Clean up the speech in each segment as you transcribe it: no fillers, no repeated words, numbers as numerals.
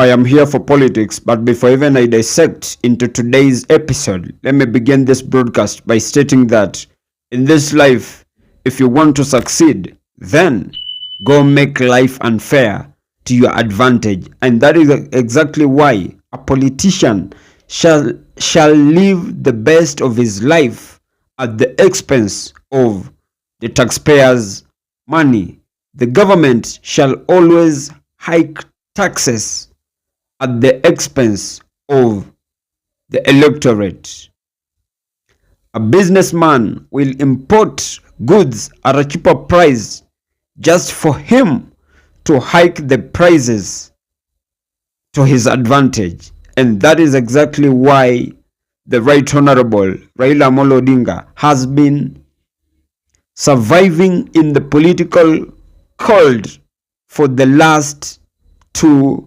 I am here for politics, but before even I dissect into today's episode, let me begin this broadcast by stating that in this life, if you want to succeed, then go make life unfair to your advantage. And that is exactly why a politician shall live the best of his life at the expense of the taxpayers' money. The government shall always hike taxes at the expense of the electorate. A businessman will import goods at a cheaper price just for him to hike the prices to his advantage. And that is exactly why the Right Honorable Raila Amolo Odinga has been surviving in the political cold for the last 2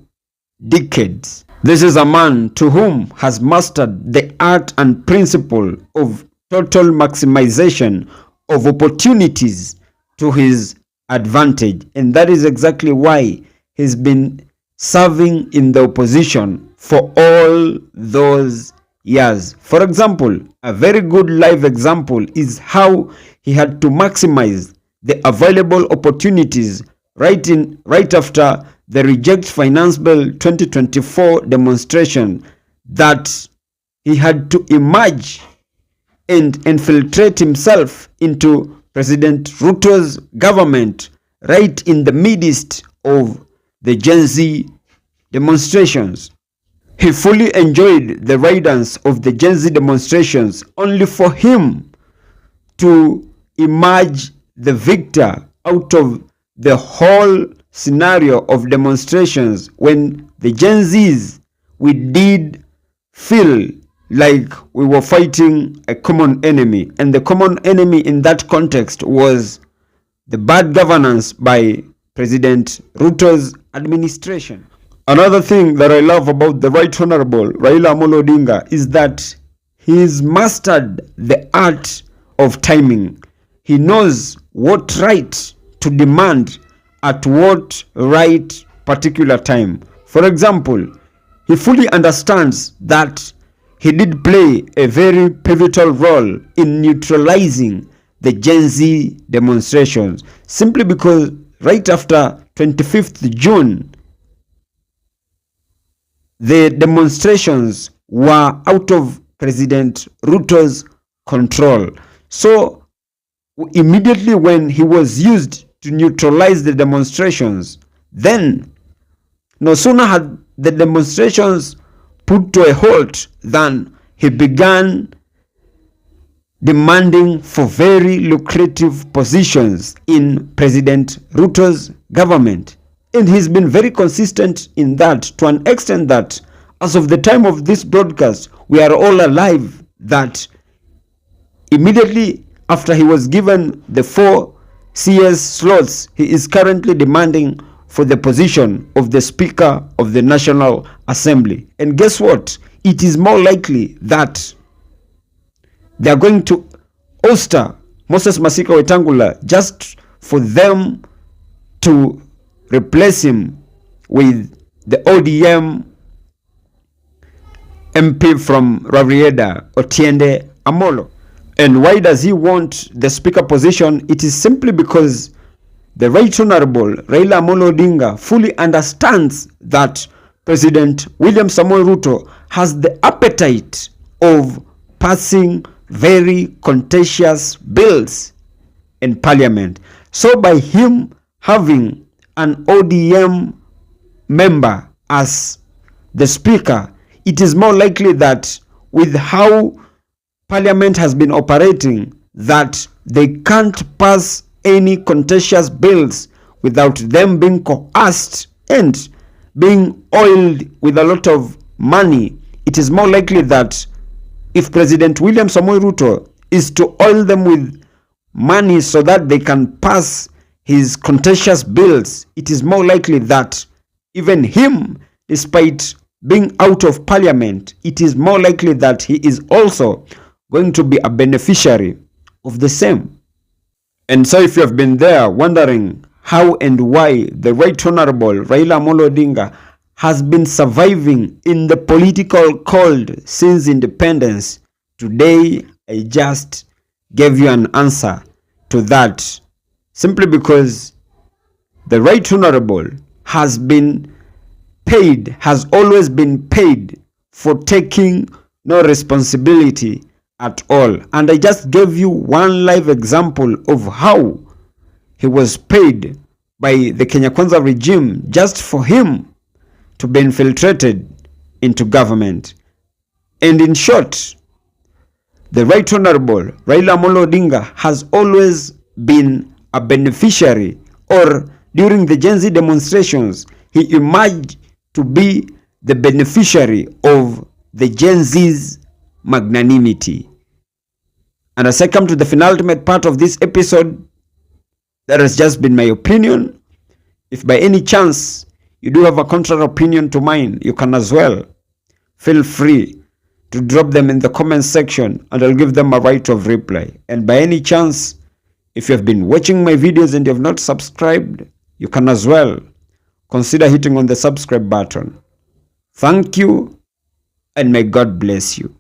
decades. This is a man to whom has mastered the art and principle of total maximization of opportunities to his advantage, and that is exactly why he's been serving in the opposition for all those years. For example, a very good live example is how he had to maximize the available opportunities right after the Reject Finance Bill 2024 demonstration, that he had to emerge and infiltrate himself into President Ruto's government right in the midst of the Gen Z demonstrations. He fully enjoyed the riders of the Gen Z demonstrations only for him to emerge the victor out of the whole scenario of demonstrations, when the Gen Zs, we did feel like we were fighting a common enemy, and the common enemy in that context was the bad governance by President Ruto's administration. Another thing that I love about the Right Honorable Raila Amolo Odinga is that he's mastered the art of timing. He knows what right to demand at what right particular time. For example, he fully understands that he did play a very pivotal role in neutralizing the Gen Z demonstrations, simply because right after 25th June, the demonstrations were out of President Ruto's control. So immediately when he was used to neutralize the demonstrations, then no sooner had the demonstrations put to a halt than he began demanding for very lucrative positions in President Ruto's government. And he's been very consistent in that, to an extent that as of the time of this broadcast, we are all alive that immediately after he was given the 4 CS slots, he is currently demanding for the position of the Speaker of the National Assembly. And guess what? It is more likely that they are going to ouster Moses Masika Wetangula just for them to replace him with the ODM MP from Rarieda, Otiende Amolo. And why does he want the speaker position? It is simply because the Right Honorable Raila Amolo Odinga fully understands that President William Samoei Ruto has the appetite of passing very contentious bills in parliament. So by him having an ODM member as the speaker, it is more likely that with how Parliament has been operating, that they can't pass any contentious bills without them being coerced and being oiled with a lot of money. It is more likely that if President William Samoei Ruto is to oil them with money so that they can pass his contentious bills, it is more likely that even him, despite being out of parliament, it is more likely that he is also going to be a beneficiary of the same. And so if you have been there wondering how and why the Right Honorable Raila Amolo Odinga has been surviving in the political cold since independence. Today, I just gave you an answer to that, simply because the Right Honorable has always been paid for taking no responsibility at all. And I just gave you one live example of how he was paid by the Kenya Kwanza regime just for him to be infiltrated into government. And in short, the Right Honorable Raila Amolo Odinga has always been a beneficiary, or during the Gen Z demonstrations, he emerged to be the beneficiary of the Gen Z's magnanimity. And as I come to the penultimate part of this episode, that has just been my opinion. If by any chance you do have a contrary opinion to mine, you can as well feel free to drop them in the comment section and I'll give them a right of reply. And by any chance, if you have been watching my videos and you have not subscribed, you can as well consider hitting on the subscribe button. Thank you, and may God bless you.